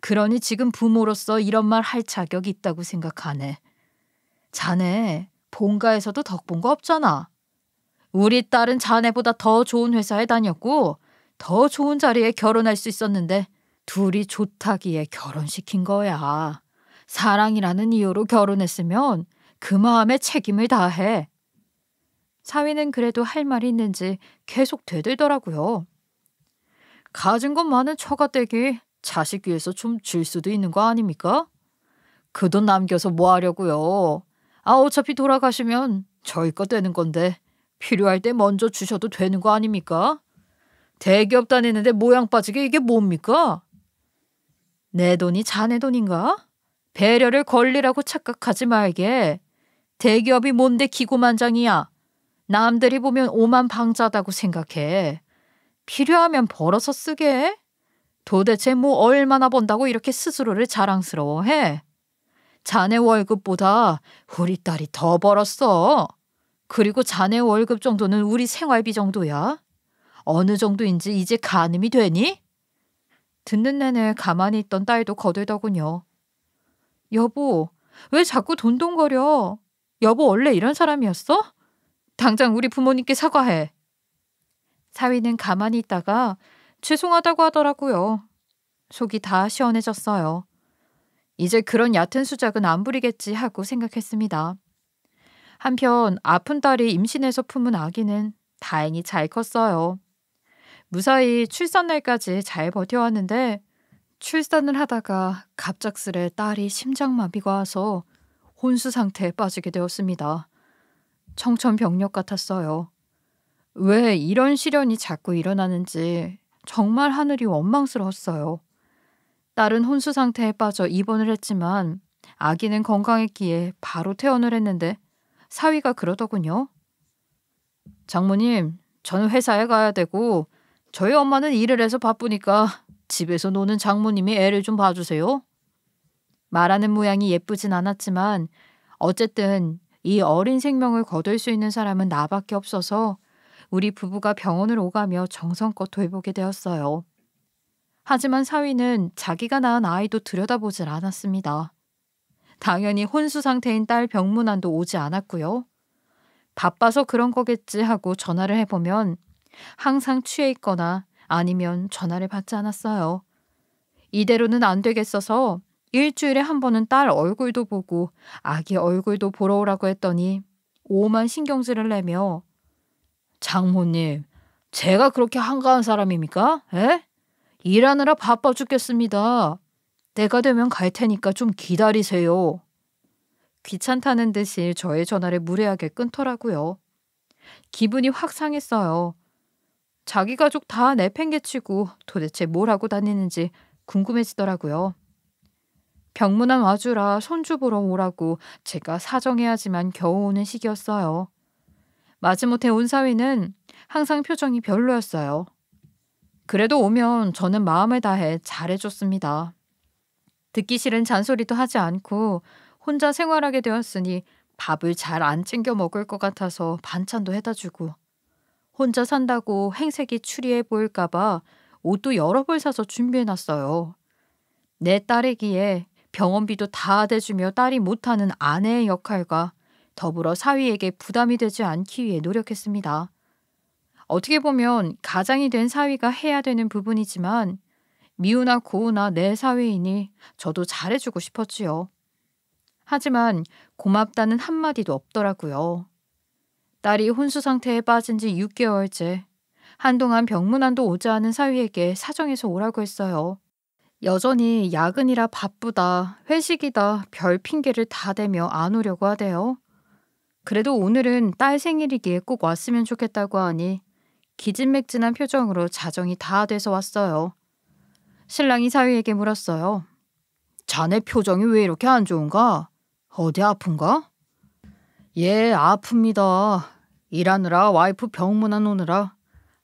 [SPEAKER 2] 그러니 지금 부모로서 이런 말 할 자격이 있다고 생각하네. 자네 본가에서도 덕 본 거 없잖아. 우리 딸은 자네보다 더 좋은 회사에 다녔고 더 좋은 자리에 결혼할 수 있었는데 둘이 좋다기에 결혼시킨 거야. 사랑이라는 이유로 결혼했으면 그 마음에 책임을 다해. 사위는 그래도 할 말이 있는지 계속 되들더라고요. 가진 것 많은 처가댁이 자식 위해서 좀 줄 수도 있는 거 아닙니까? 그 돈 남겨서 뭐 하려고요. 어차피 돌아가시면 저희 거 되는 건데 필요할 때 먼저 주셔도 되는 거 아닙니까? 대기업 다니는데 모양 빠지게 이게 뭡니까? 내 돈이 자네 돈인가? 배려를 권리라고 착각하지 말게. 대기업이 뭔데 기고만장이야. 남들이 보면 오만방자다고 생각해. 필요하면 벌어서 쓰게. 도대체 뭐 얼마나 번다고 이렇게 스스로를 자랑스러워해. 자네 월급보다 우리 딸이 더 벌었어. 그리고 자네 월급 정도는 우리 생활비 정도야. 어느 정도인지 이제 가늠이 되니? 듣는 내내 가만히 있던 딸도 거들더군요. 여보, 왜 자꾸 돈돈거려? 여보 원래 이런 사람이었어? 당장 우리 부모님께 사과해. 사위는 가만히 있다가 죄송하다고 하더라고요. 속이 다 시원해졌어요. 이제 그런 얕은 수작은 안 부리겠지 하고 생각했습니다. 한편 아픈 딸이 임신해서 품은 아기는 다행히 잘 컸어요. 무사히 출산날까지 잘 버텨왔는데 출산을 하다가 갑작스레 딸이 심장마비가 와서 혼수 상태에 빠지게 되었습니다. 청천벽력 같았어요. 왜 이런 시련이 자꾸 일어나는지 정말 하늘이 원망스러웠어요. 딸은 혼수 상태에 빠져 입원을 했지만 아기는 건강했기에 바로 퇴원을 했는데 사위가 그러더군요. 장모님, 저는 회사에 가야 되고 저희 엄마는 일을 해서 바쁘니까 집에서 노는 장모님이 애를 좀 봐주세요. 말하는 모양이 예쁘진 않았지만 어쨌든 이 어린 생명을 거둘 수 있는 사람은 나밖에 없어서 우리 부부가 병원을 오가며 정성껏 돌보게 되었어요. 하지만 사위는 자기가 낳은 아이도 들여다보질 않았습니다. 당연히 혼수 상태인 딸 병문안도 오지 않았고요. 바빠서 그런 거겠지 하고 전화를 해보면 항상 취해 있거나 아니면 전화를 받지 않았어요. 이대로는 안 되겠어서 일주일에 한 번은 딸 얼굴도 보고 아기 얼굴도 보러 오라고 했더니 오만 신경질을 내며 장모님, 제가 그렇게 한가한 사람입니까? 에? 일하느라 바빠 죽겠습니다. 때가 되면 갈 테니까 좀 기다리세요. 귀찮다는 듯이 저의 전화를 무례하게 끊더라고요. 기분이 확 상했어요. 자기 가족 다 내팽개치고 도대체 뭘 하고 다니는지 궁금해지더라고요. 병문안 와주라 손주 보러 오라고 제가 사정해야지만 겨우 오는 시기였어요. 마지못해 온 사위는 항상 표정이 별로였어요. 그래도 오면 저는 마음을 다해 잘해줬습니다. 듣기 싫은 잔소리도 하지 않고 혼자 생활하게 되었으니 밥을 잘 안 챙겨 먹을 것 같아서 반찬도 해다 주고 혼자 산다고 행색이 추리해 보일까봐 옷도 여러 벌 사서 준비해놨어요. 내 딸이기에 병원비도 다 대주며 딸이 못하는 아내의 역할과 더불어 사위에게 부담이 되지 않기 위해 노력했습니다.
[SPEAKER 1] 어떻게 보면 가장이 된 사위가 해야 되는 부분이지만 미우나 고우나 내 사위이니 저도 잘해주고 싶었지요. 하지만 고맙다는 한마디도 없더라고요. 딸이 혼수 상태에 빠진 지 6개월째. 한동안 병문안도 오지 않은 사위에게 사정해서 오라고 했어요. 여전히 야근이라 바쁘다, 회식이다, 별 핑계를 다 대며 안 오려고 하대요. 그래도 오늘은 딸 생일이기에 꼭 왔으면 좋겠다고 하니 기진맥진한 표정으로 자정이 다 돼서 왔어요. 신랑이 사위에게 물었어요. 자네 표정이 왜 이렇게 안 좋은가? 어디 아픈가? 예, 아픕니다. 일하느라 와이프 병문안 오느라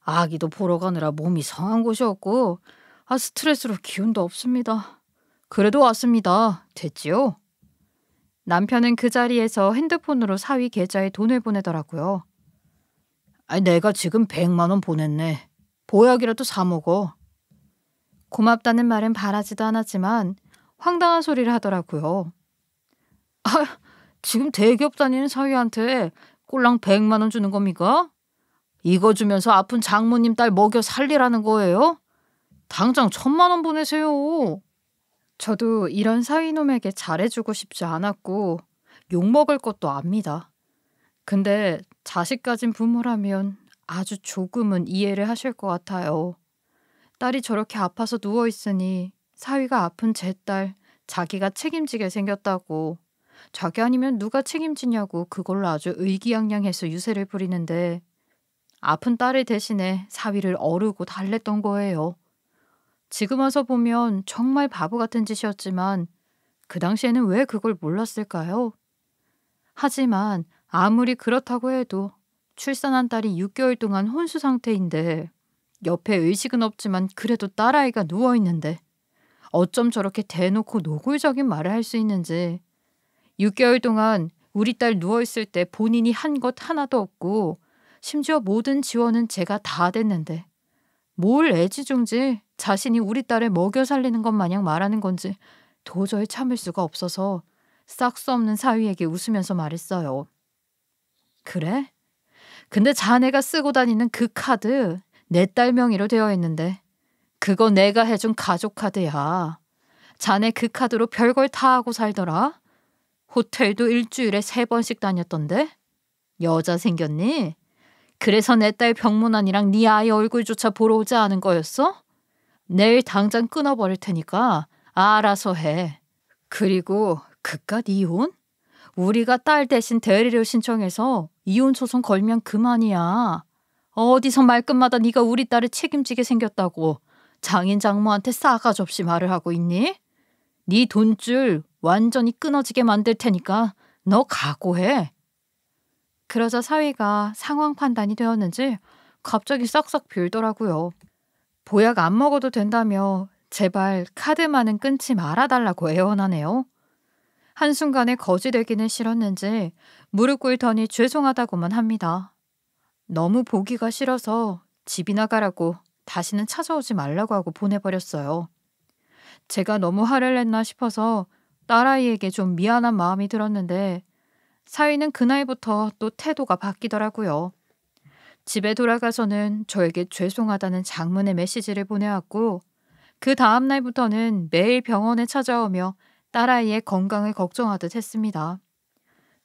[SPEAKER 1] 아기도 보러 가느라 몸이 성한 곳이 없고 스트레스로 기운도 없습니다. 그래도 왔습니다. 됐지요? 남편은 그 자리에서 핸드폰으로 사위 계좌에 돈을 보내더라고요. 내가 지금 100만 원 보냈네. 보약이라도 사 먹어. 고맙다는 말은 바라지도 않았지만 황당한 소리를 하더라고요. 지금 대기업 다니는 사위한테 꼴랑 100만 원 주는 겁니까? 이거 주면서 아픈 장모님 딸 먹여 살리라는 거예요? 당장 1,000만 원 보내세요. 저도 이런 사위놈에게 잘해주고 싶지 않았고 욕먹을 것도 압니다. 근데 자식 가진 부모라면 아주 조금은 이해를 하실 것 같아요. 딸이 저렇게 아파서 누워있으니 사위가 아픈 제 딸 자기가 책임지게 생겼다고, 자기 아니면 누가 책임지냐고 그걸로 아주 의기양양해서 유세를 부리는데 아픈 딸을 대신해 사위를 어르고 달랬던 거예요. 지금 와서 보면 정말 바보 같은 짓이었지만 그 당시에는 왜 그걸 몰랐을까요? 하지만 아무리 그렇다고 해도 출산한 딸이 6개월 동안 혼수 상태인데 옆에 의식은 없지만 그래도 딸아이가 누워있는데 어쩜 저렇게 대놓고 노골적인 말을 할 수 있는지. 6개월 동안 우리 딸 누워있을 때 본인이 한 것 하나도 없고 심지어 모든 지원은 제가 다 됐는데 뭘 애지중지 자신이 우리 딸을 먹여 살리는 것 마냥 말하는 건지 도저히 참을 수가 없어서 싹 수 없는 사위에게 웃으면서 말했어요. 그래? 근데 자네가 쓰고 다니는 그 카드 내 딸 명의로 되어 있는데 그거 내가 해준 가족 카드야. 자네 그 카드로 별걸 다 하고 살더라. 호텔도 일주일에 3번씩 다녔던데? 여자 생겼니? 그래서 내 딸 병문안이랑 네 아이 얼굴조차 보러 오지 않은 거였어? 내일 당장 끊어버릴 테니까 알아서 해. 그리고 그깟 이혼? 우리가 딸 대신 대리를 신청해서 이혼 소송 걸면 그만이야. 어디서 말끝마다 네가 우리 딸을 책임지게 생겼다고 장인 장모한테 싸가지 없이 말을 하고 있니? 네 돈줄 완전히 끊어지게 만들 테니까 너 각오해. 그러자 사위가 상황 판단이 되었는지 갑자기 싹싹 빌더라고요. 보약 안 먹어도 된다며 제발 카드만은 끊지 말아달라고 애원하네요. 한순간에 거지 되기는 싫었는지 무릎 꿇더니 죄송하다고만 합니다. 너무 보기가 싫어서 집이나 가라고 다시는 찾아오지 말라고 하고 보내버렸어요. 제가 너무 화를 냈나 싶어서 딸아이에게 좀 미안한 마음이 들었는데 사위는 그날부터 또 태도가 바뀌더라고요. 집에 돌아가서는 저에게 죄송하다는 장문의 메시지를 보내왔고 그 다음 날부터는 매일 병원에 찾아오며 딸아이의 건강을 걱정하듯 했습니다.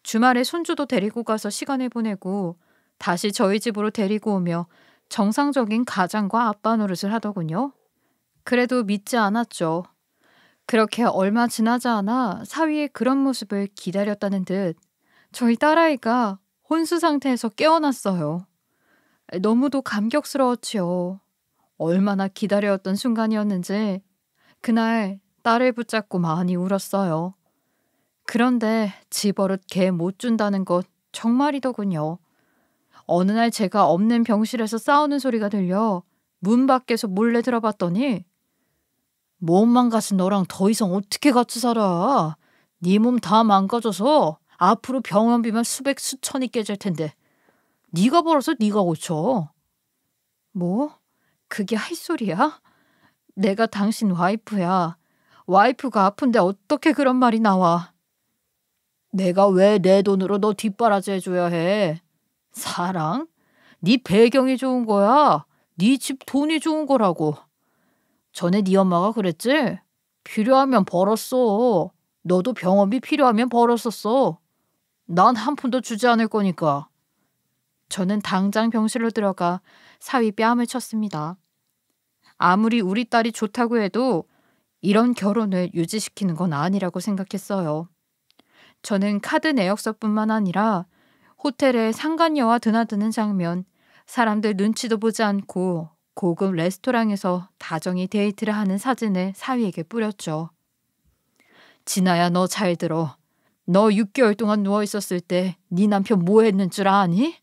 [SPEAKER 1] 주말에 손주도 데리고 가서 시간을 보내고 다시 저희 집으로 데리고 오며 정상적인 가장과 아빠 노릇을 하더군요. 그래도 믿지 않았죠. 그렇게 얼마 지나지 않아 사위의 그런 모습을 기다렸다는 듯 저희 딸아이가 혼수 상태에서 깨어났어요. 너무도 감격스러웠지요. 얼마나 기다려왔던 순간이었는지 그날 딸을 붙잡고 많이 울었어요. 그런데 집버릇 개 못 준다는 것 정말이더군요. 어느 날 제가 없는 병실에서 싸우는 소리가 들려 문 밖에서 몰래 들어봤더니 몸 망가진 너랑 더 이상 어떻게 같이 살아? 네 몸 다 망가져서 앞으로 병원비만 수백 수천이 깨질 텐데 네가 벌어서 네가 고쳐. 뭐? 그게 할 소리야? 내가 당신 와이프야. 와이프가 아픈데 어떻게 그런 말이 나와? 내가 왜 내 돈으로 너 뒷바라지 해줘야 해? 사랑?
[SPEAKER 2] 네 배경이 좋은 거야. 네 집 돈이 좋은 거라고. 전에 네 엄마가 그랬지? 필요하면 벌었어. 너도 병원비 필요하면 벌었었어. 난 한 푼도 주지 않을 거니까. 저는 당장 병실로 들어가 사위 뺨을 쳤습니다. 아무리 우리 딸이 좋다고 해도 이런 결혼을 유지시키는 건 아니라고 생각했어요. 저는 카드 내역서뿐만 아니라 호텔에 상간녀와 드나드는 장면, 사람들 눈치도 보지 않고 고급 레스토랑에서 다정히 데이트를 하는 사진을 사위에게 뿌렸죠. 진아야, 너 잘 들어. 너 6개월 동안 누워있었을 때 네 남편 뭐 했는 줄 아니?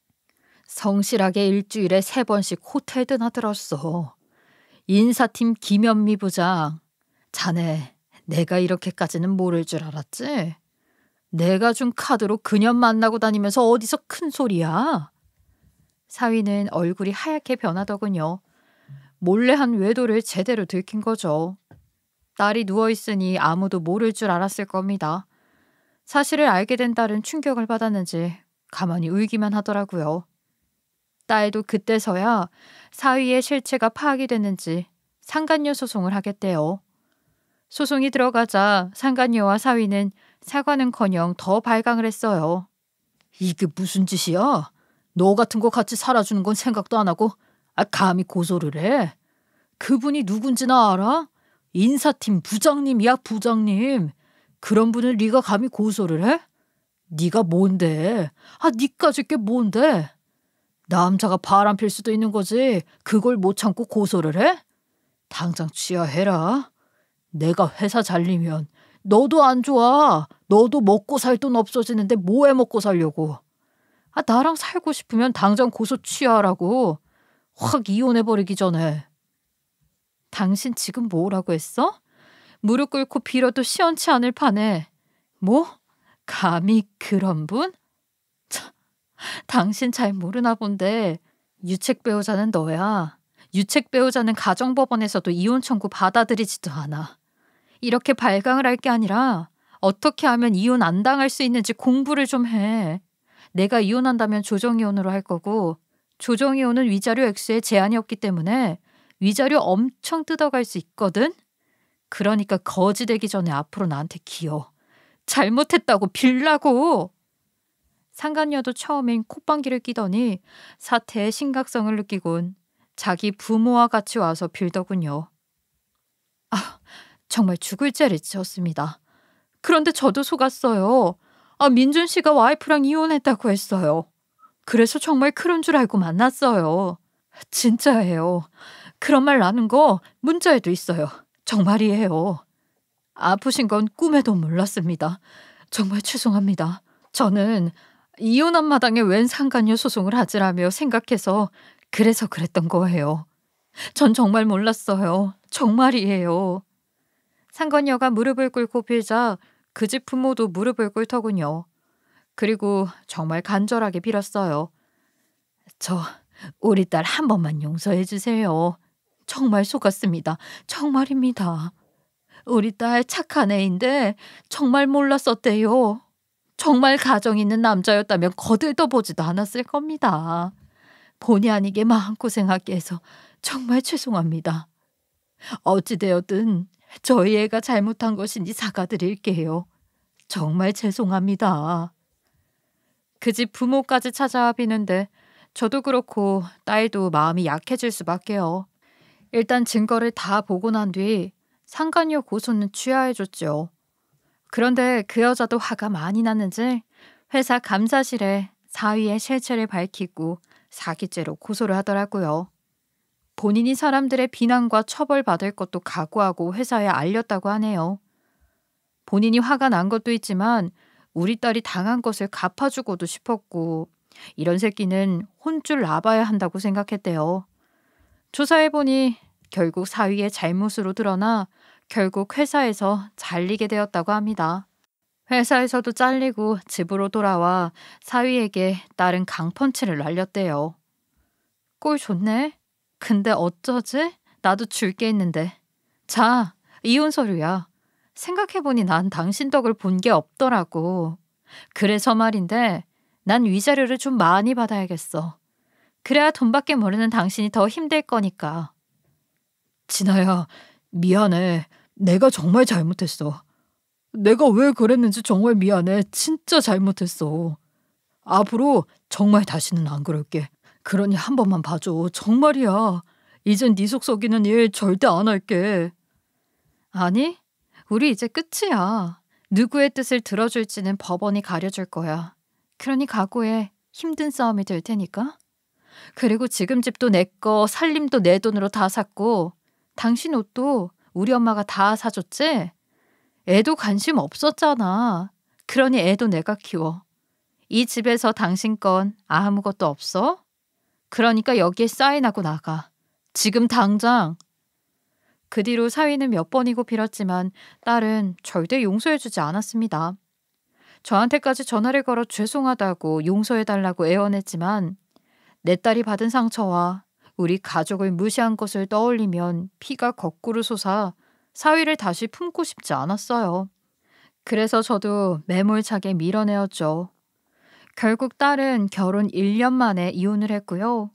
[SPEAKER 2] 성실하게 일주일에 3번씩 호텔 드나들었어. 인사팀 김현미 부장. 자네, 내가 이렇게까지는 모를 줄 알았지? 내가 준 카드로 그년 만나고 다니면서 어디서 큰 소리야? 사위는 얼굴이 하얗게 변하더군요. 몰래 한 외도를 제대로 들킨 거죠. 딸이 누워있으니 아무도 모를 줄 알았을 겁니다. 사실을 알게 된 딸은 충격을 받았는지 가만히 울기만 하더라고요. 딸도 그때서야 사위의 실체가 파악이 됐는지 상간녀 소송을 하겠대요. 소송이 들어가자 상간녀와 사위는 사과는커녕 더 발광을 했어요. 이게 무슨 짓이야? 너 같은 거 같이 살아주는 건 생각도 안 하고 감히 고소를 해? 그분이 누군지나 알아? 인사팀 부장님이야, 부장님. 그런 분을 네가 감히 고소를 해? 네가 뭔데? 니까짓 게 뭔데? 남자가 바람 필 수도 있는 거지. 그걸 못 참고 고소를 해? 당장 취하해라. 내가 회사 잘리면 너도 안 좋아. 너도 먹고 살 돈 없어지는데 뭐해 먹고 살려고. 나랑 살고 싶으면 당장 고소 취하라고. 확 이혼해버리기 전에. 당신 지금 뭐라고 했어? 무릎 꿇고 빌어도 시원치 않을 판에. 뭐? 감히 그런 분? 참, 당신 잘 모르나 본데 유책 배우자는 너야. 유책 배우자는 가정법원에서도 이혼 청구 받아들이지도 않아. 이렇게 발광을 할 게 아니라 어떻게 하면 이혼 안 당할 수 있는지 공부를 좀 해. 내가 이혼한다면 조정이혼으로 할 거고 조정이혼은 위자료 액수에 제한이 없기 때문에 위자료 엄청 뜯어갈 수 있거든. 그러니까 거지 되기 전에 앞으로 나한테 기어. 잘못했다고 빌라고. 상간녀도 처음엔 콧방귀를 끼더니 사태의 심각성을 느끼곤 자기 부모와 같이 와서 빌더군요. 정말 죽을 죄를 지었습니다. 그런데 저도 속았어요. 민준 씨가 와이프랑 이혼했다고 했어요. 그래서 정말 그런 줄 알고 만났어요. 진짜예요. 그런 말 나는 거 문자에도 있어요. 정말이에요. 아프신 건 꿈에도 몰랐습니다. 정말 죄송합니다. 저는 이혼한 마당에 웬 상간녀 소송을 하지라며 생각해서 그래서 그랬던 거예요. 전 정말 몰랐어요. 정말이에요. 상간녀가 무릎을 꿇고 빌자 그 집 부모도 무릎을 꿇더군요. 그리고 정말 간절하게 빌었어요. 우리 딸 한 번만 용서해 주세요. 정말 속았습니다. 정말입니다. 우리 딸 착한 애인데 정말 몰랐었대요. 정말 가정 있는 남자였다면 거들떠보지도 않았을 겁니다. 본의 아니게 마음고생하게 해서 정말 죄송합니다. 어찌되었든 저희 애가 잘못한 것인지 사과드릴게요. 정말 죄송합니다. 그 집 부모까지 찾아와 비는데 저도 그렇고 딸도 마음이 약해질 수밖에요. 일단 증거를 다 보고 난 뒤 상간녀 고소는 취하해줬죠. 그런데 그 여자도 화가 많이 났는지 회사 감사실에 사위의 실체를 밝히고 사기죄로 고소를 하더라고요. 본인이 사람들의 비난과 처벌받을 것도 각오하고 회사에 알렸다고 하네요. 본인이 화가 난 것도 있지만 우리 딸이 당한 것을 갚아주고도 싶었고 이런 새끼는 혼줄 나봐야 한다고 생각했대요. 조사해보니 결국 사위의 잘못으로 드러나 결국 회사에서 잘리게 되었다고 합니다. 회사에서도 잘리고 집으로 돌아와 사위에게 딸은 강펀치를 날렸대요. 꼴 좋네. 근데 어쩌지? 나도 줄 게 있는데. 자, 이혼 서류야. 생각해보니 난 당신 덕을 본 게 없더라고. 그래서 말인데 난 위자료를 좀 많이 받아야겠어.
[SPEAKER 1] 그래야 돈밖에 모르는 당신이 더 힘들 거니까.
[SPEAKER 2] 진아야, 미안해. 내가 정말 잘못했어. 내가 왜 그랬는지 정말 미안해. 진짜 잘못했어. 앞으로 정말 다시는 안 그럴게. 그러니 한 번만 봐줘. 정말이야. 이젠 네 속 썩이는 일 절대 안 할게.
[SPEAKER 1] 아니, 우리 이제 끝이야. 누구의 뜻을 들어줄지는 법원이 가려줄 거야. 그러니 각오해. 힘든 싸움이 될 테니까. 그리고 지금 집도 내 거, 살림도 내 돈으로 다 샀고 당신 옷도 우리 엄마가 다 사줬지? 애도 관심 없었잖아. 그러니 애도 내가 키워. 이 집에서 당신 건 아무것도 없어? 그러니까 여기에 사인하고 나가. 지금 당장. 그 뒤로 사위는 몇 번이고 빌었지만 딸은 절대 용서해주지 않았습니다. 저한테까지 전화를 걸어 죄송하다고 용서해달라고 애원했지만 내 딸이 받은 상처와 우리 가족을 무시한 것을 떠올리면 피가 거꾸로 솟아 사위를 다시 품고 싶지 않았어요. 그래서 저도 매몰차게 밀어내었죠. 결국 딸은 결혼 1년 만에 이혼을 했고요.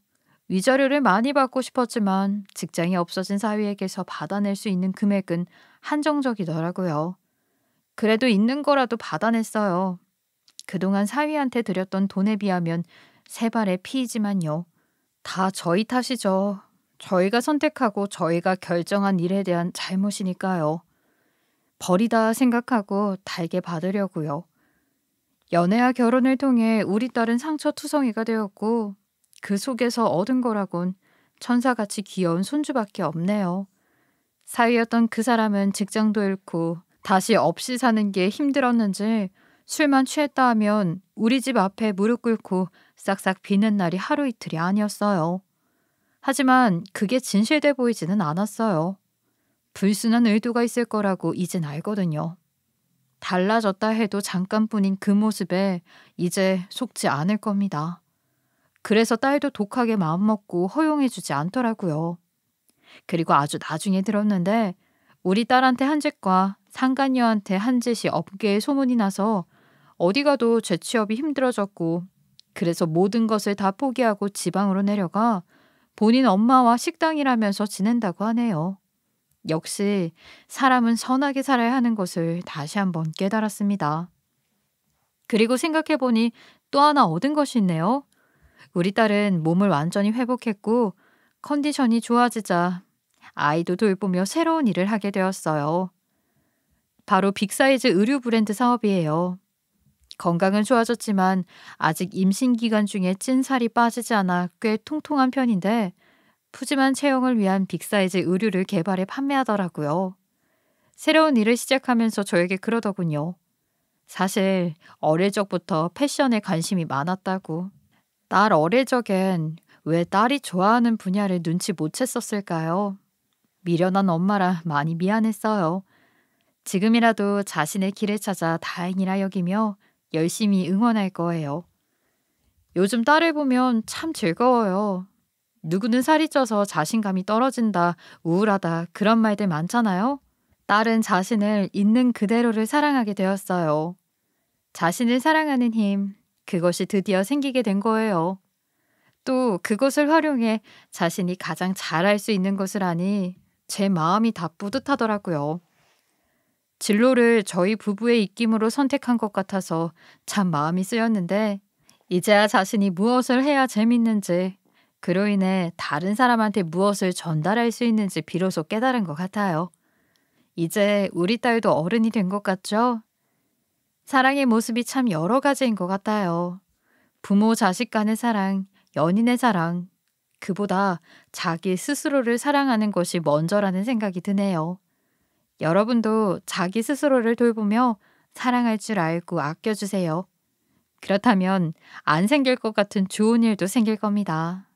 [SPEAKER 1] 위자료를 많이 받고 싶었지만 직장이 없어진 사위에게서 받아낼 수 있는 금액은 한정적이더라고요. 그래도 있는 거라도 받아냈어요. 그동안 사위한테 드렸던 돈에 비하면 세 발의 피이지만요. 다 저희 탓이죠. 저희가 선택하고 저희가 결정한 일에 대한 잘못이니까요. 벌이다 생각하고 달게 받으려고요. 연애와 결혼을 통해 우리 딸은 상처투성이가 되었고 그 속에서 얻은 거라곤 천사같이 귀여운 손주밖에 없네요. 사위였던 그 사람은 직장도 잃고 다시 없이 사는 게 힘들었는지 술만 취했다 하면 우리 집 앞에 무릎 꿇고 싹싹 비는 날이 하루 이틀이 아니었어요. 하지만 그게 진실돼 보이지는 않았어요. 불순한 의도가 있을 거라고 이젠 알거든요. 달라졌다 해도 잠깐뿐인 그 모습에 이제 속지 않을 겁니다. 그래서 딸도 독하게 마음먹고 허용해주지 않더라고요. 그리고 아주 나중에 들었는데 우리 딸한테 한 짓과 상간녀한테 한 짓이 업계에 소문이 나서 어디 가도 재취업이 힘들어졌고 그래서 모든 것을 다 포기하고 지방으로 내려가 본인 엄마와 식당이라면서 지낸다고 하네요. 역시 사람은 선하게 살아야 하는 것을 다시 한번 깨달았습니다. 그리고 생각해보니 또 하나 얻은 것이 있네요. 우리 딸은 몸을 완전히 회복했고 컨디션이 좋아지자 아이도 돌보며 새로운 일을 하게 되었어요. 바로 빅사이즈 의류 브랜드 사업이에요. 건강은 좋아졌지만 아직 임신 기간 중에 찐살이 빠지지 않아 꽤 통통한 편인데 푸짐한 체형을 위한 빅사이즈 의류를 개발해 판매하더라고요. 새로운 일을 시작하면서 저에게 그러더군요. 사실 어릴 적부터 패션에 관심이 많았다고. 딸 어릴 적엔 왜 딸이 좋아하는 분야를 눈치 못 챘었을까요? 미련한 엄마라 많이 미안했어요. 지금이라도 자신의 길을 찾아 다행이라 여기며 열심히 응원할 거예요. 요즘 딸을 보면 참 즐거워요. 누구는 살이 쪄서 자신감이 떨어진다, 우울하다 그런 말들 많잖아요. 딸은 자신을 있는 그대로를 사랑하게 되었어요. 자신을 사랑하는 힘, 그것이 드디어 생기게 된 거예요. 또 그것을 활용해 자신이 가장 잘할 수 있는 것을 아니 제 마음이 다 뿌듯하더라고요. 진로를 저희 부부의 입김으로 선택한 것 같아서 참 마음이 쓰였는데 이제야 자신이 무엇을 해야 재밌는지 그로 인해 다른 사람한테 무엇을 전달할 수 있는지 비로소 깨달은 것 같아요. 이제 우리 딸도 어른이 된 것 같죠? 사랑의 모습이 참 여러 가지인 것 같아요. 부모 자식 간의 사랑, 연인의 사랑, 그보다 자기 스스로를 사랑하는 것이 먼저라는 생각이 드네요. 여러분도 자기 스스로를 돌보며 사랑할 줄 알고 아껴주세요. 그렇다면 안 생길 것 같은 좋은 일도 생길 겁니다.